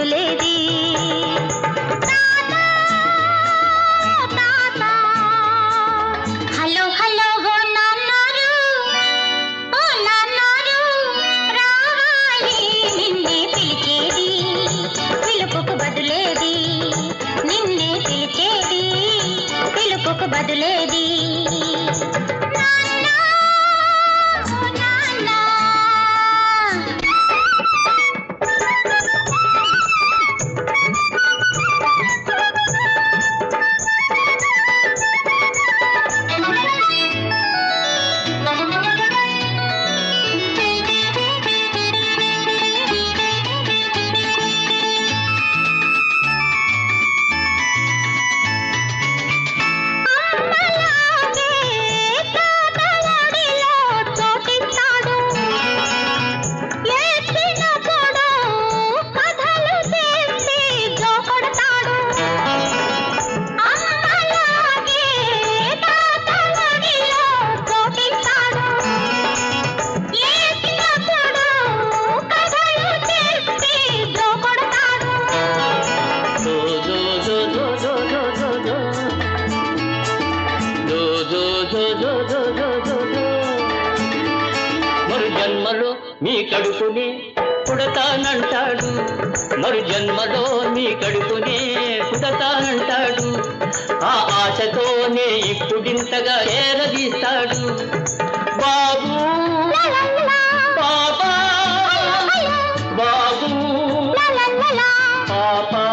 బదులేది hello hello ఓ నాన్నారు రావాలి నిన్నే పిలిచేది పిలుపుకు బదులేది నిన్నే పిలిచేది పిలుపుకు బదులేది మరు జన్మలో మీ కడుపునే పుడతానంటాడు మరు జన్మలో మీ కడుపునే పుడతానంటాడు ఆ ఆశతోనే ఇప్పుడింతగా ఏరదీస్తాడు బాబు పాపా బాబు పాపా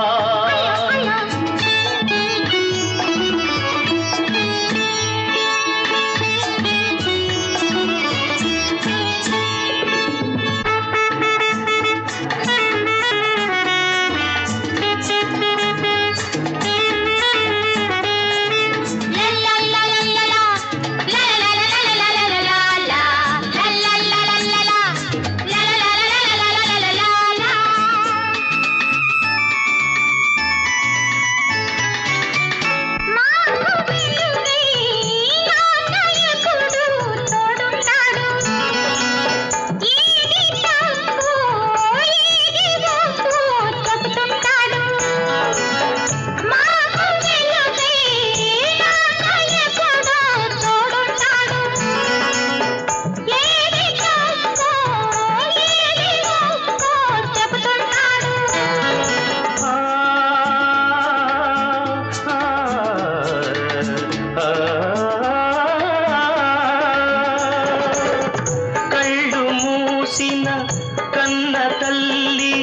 కన్న తల్లి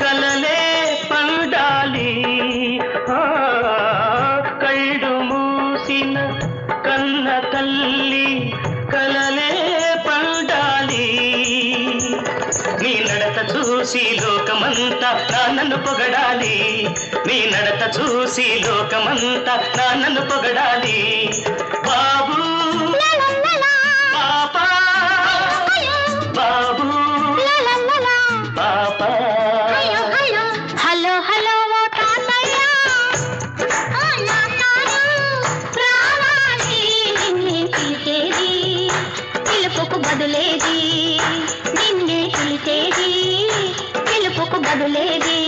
కలలే పండాలి కళ్ళు మూసిన కన్న తల్లి కలలే పండాలి నీ నడత చూసి లోకమంతా నన్ను పొగడాలి నీ నడత చూసి లోకమంతా నన్ను పొగడాలి బాబు పాపా బాబు పాపా హలో హలో ఓ తాతయ్య రావాలి నిన్నే పిలిచేది పిలుపుకు బదులేది నిన్నే పిలిచేది పిలుపుకు బదులేది